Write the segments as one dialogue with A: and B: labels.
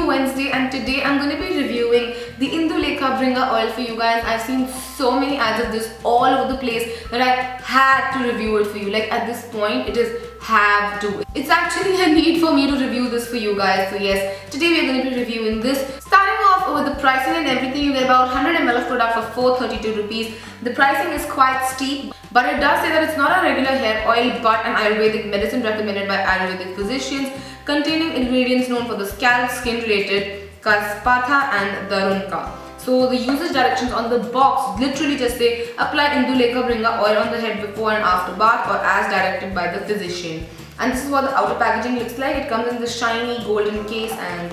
A: new Wednesday, and today I'm going to be reviewing the Indulekha Bringha oil for you guys. I've seen so many ads of this all over the place that I had to review it for you. Like at this point, it is have to. It's actually a need for me to review this for you guys. So yes, today we are going to be reviewing this. Starting off with the pricing and everything, you get about 100 ml of product for 432 rupees. The pricing is quite steep, but it does say that it's not a regular hair oil but an Ayurvedic medicine recommended by Ayurvedic physicians, containing ingredients known for the scalp, skin related Kaspatha and Darunka. So the usage directions on the box literally just say apply Indulekha Bringha oil on the head before and after bath or as directed by the physician. And this is what the outer packaging looks like. It comes in this shiny golden case, and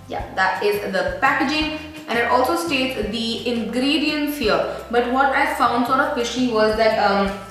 A: yeah, that is the packaging. And it also states the ingredients here. But what I found sort of fishy was that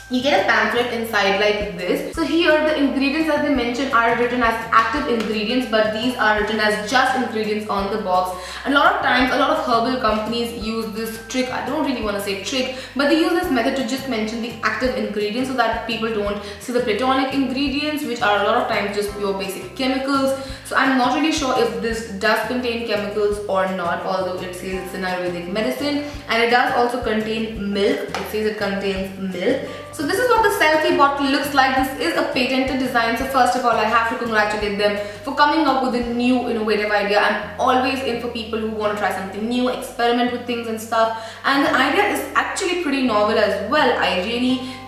A: you get a pamphlet inside like this. So here the ingredients that they mention are written as active ingredients, but these are written as just ingredients on the box. And a lot of times, a lot of herbal companies use this trick. I don't really want to say trick, but they use this method to just mention the active ingredients so that people don't see the platonic ingredients, which are a lot of times just pure basic chemicals. So I'm not really sure if this does contain chemicals or not, although it says it's an Ayurvedic medicine, and it does also contain milk. It says it contains milk. So this is what the Selfie bottle looks like. This is a patented design. So first of all, I have to congratulate them for coming up with a new innovative idea. I'm always in for people who want to try something new, experiment with things and stuff. And the idea is actually pretty novel as well. I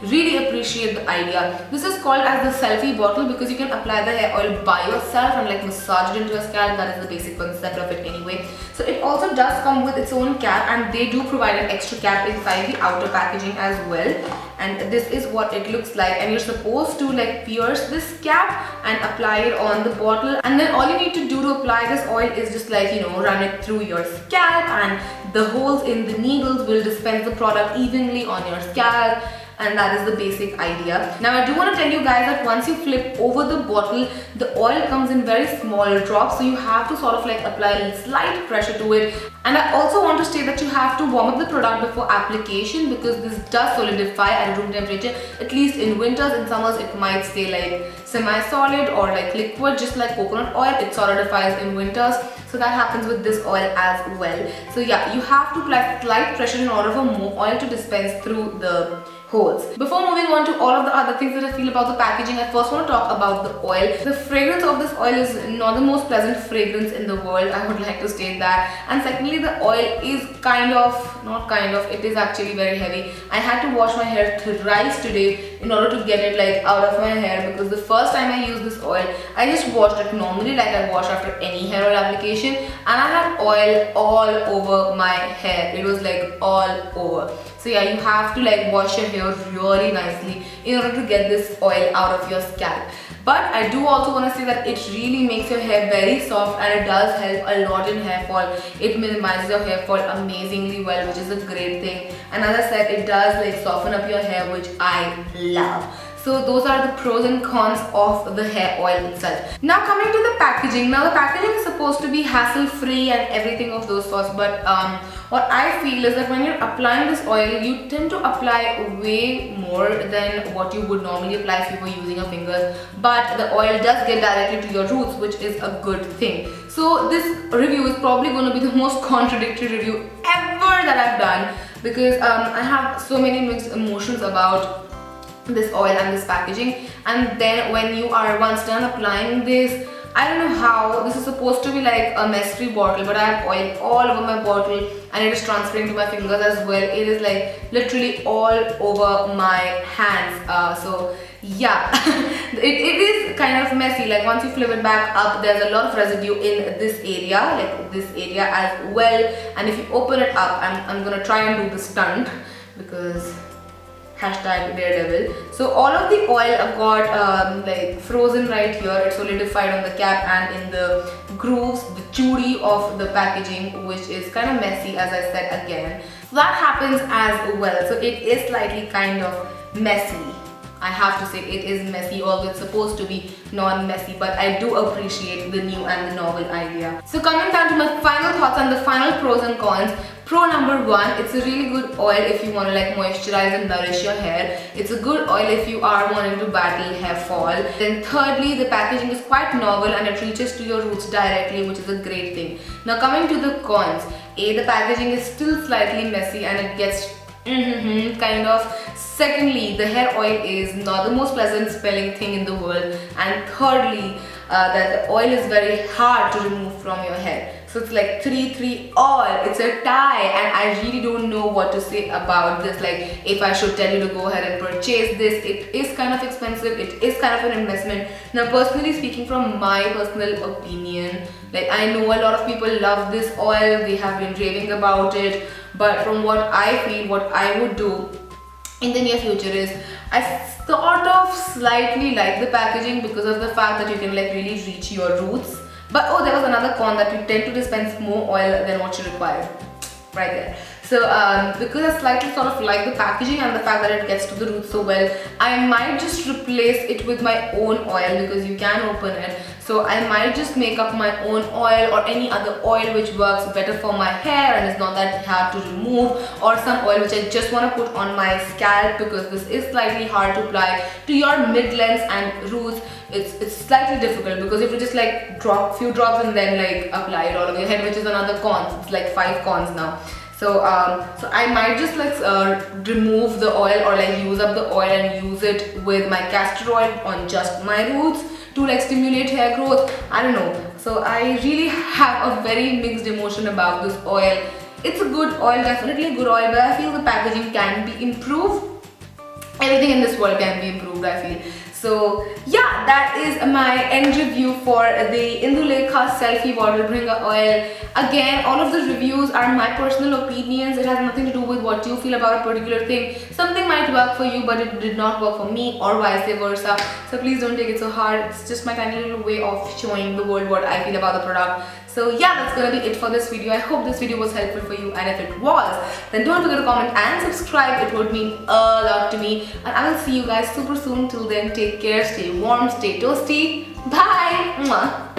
A: really appreciate the idea. This is called as the Selfie bottle because you can apply the hair oil by yourself and like massage it into your scalp. That is the basic concept of it anyway. So it also does come with its own cap, and they do provide an extra cap inside the outer packaging as well. And this is what it looks like, and you're supposed to like pierce this cap and apply it on the bottle, and then all you need to do to apply this oil is just like, you know, run it through your scalp, and the holes in the needles will dispense the product evenly on your scalp. And that is the basic idea. Now I do want to tell you guys that once you flip over the bottle, the oil comes in very small drops, so you have to sort of like apply a slight pressure to it. And I also want to state that you have to warm up the product before application because this does solidify at room temperature, at least in winters. In summers it might stay like semi-solid or like liquid, just like coconut oil. It solidifies in winters. So that happens with this oil as well. So yeah, you have to apply slight pressure in order for more oil to dispense through the holes. Before moving on to all of the other things that I feel about the packaging, I first want to talk about the oil. The fragrance of this oil is not the most pleasant fragrance in the world. I would like to state that. And secondly, the oil is it is actually very heavy. I had to wash my hair thrice today in order to get it like out of my hair, because the first time I used this oil, I just washed it normally like I wash after any hair oil application, and I had oil all over my hair. It was like all over. So yeah, you have to like wash your hair really nicely in order to get this oil out of your scalp. But I do also want to say that it really makes your hair very soft, and it does help a lot in hair fall. It minimizes your hair fall amazingly well, which is a great thing. And as I said, it does like soften up your hair, which I love. So those are the pros and cons of the hair oil itself. Now coming to the packaging. Now the packaging is supposed to be hassle-free and everything of those sorts, but what I feel is that when you're applying this oil, you tend to apply way more than what you would normally apply if you were using your fingers. But the oil does get directly to your roots, which is a good thing. So this review is probably going to be the most contradictory review ever that I've done, because I have so many mixed emotions about this oil and this packaging. And then when you are once done applying this, I don't know how, this is supposed to be like a mess-free bottle, but I have oil all over my bottle and it is transferring to my fingers as well. It is like literally all over my hands. So yeah, it is kind of messy. Like once you flip it back up, there's a lot of residue in this area, like this area as well. And if you open it up, I'm gonna try and do the stunt because #Daredevil. So all of the oil I've got like frozen right here. It's solidified on the cap and in the grooves, the chudi of the packaging, which is kind of messy, as I said again. So that happens as well. So it is slightly kind of messy. I have to say it is messy, although it's supposed to be non-messy, but I do appreciate the new and the novel idea. So coming down to my final thoughts and the final pros and cons. Pro number one, it's a really good oil if you want to like moisturize and nourish your hair. It's a good oil if you are wanting to battle hair fall. Then thirdly, the packaging is quite novel and it reaches to your roots directly, which is a great thing. Now coming to the cons, the packaging is still slightly messy and it gets kind of. Secondly, the hair oil is not the most pleasant smelling thing in the world, and thirdly, that the oil is very hard to remove from your hair. So it's like 3-3 all, it's a tie, and I really don't know what to say about this. Like, if I should tell you to go ahead and purchase this, it is kind of expensive, it is kind of an investment. Now personally speaking, from my personal opinion, like I know a lot of people love this oil, they have been raving about it, but from what I feel, what I would do in the near future is I sort of slightly like the packaging because of the fact that you can like really reach your roots. But oh, there was another con, that you tend to dispense more oil than what you require. Right there. So because I slightly sort of like the packaging and the fact that it gets to the roots so well, I might just replace it with my own oil, because you can open it. So I might just make up my own oil or any other oil which works better for my hair and is not that hard to remove, or some oil which I just want to put on my scalp, because this is slightly hard to apply to your mid-lengths and roots. It's slightly difficult because if you just like drop few drops and then like apply it all over your head, which is another con. It's like 5 cons now. So so I might just like remove the oil or like use up the oil and use it with my castor oil on just my roots to like stimulate hair growth. I don't know. So I really have a very mixed emotion about this oil. It's a good oil, definitely a good oil, but I feel the packaging can be improved. Everything in this world can be improved, I feel. So yeah, that is my end review for the Indulekha Selfie Bottle Bringa oil. Again, all of the reviews are my personal opinions. It has nothing to do with what you feel about a particular thing. Something might work for you, but it did not work for me, or vice versa. So please don't take it so hard. It's just my tiny little way of showing the world what I feel about the product. So yeah, that's gonna be it for this video. I hope this video was helpful for you, and if it was, then don't forget to comment and subscribe. It would mean a lot to me, and I will see you guys super soon. Till then, take care, stay warm, stay toasty. Bye. Mwah.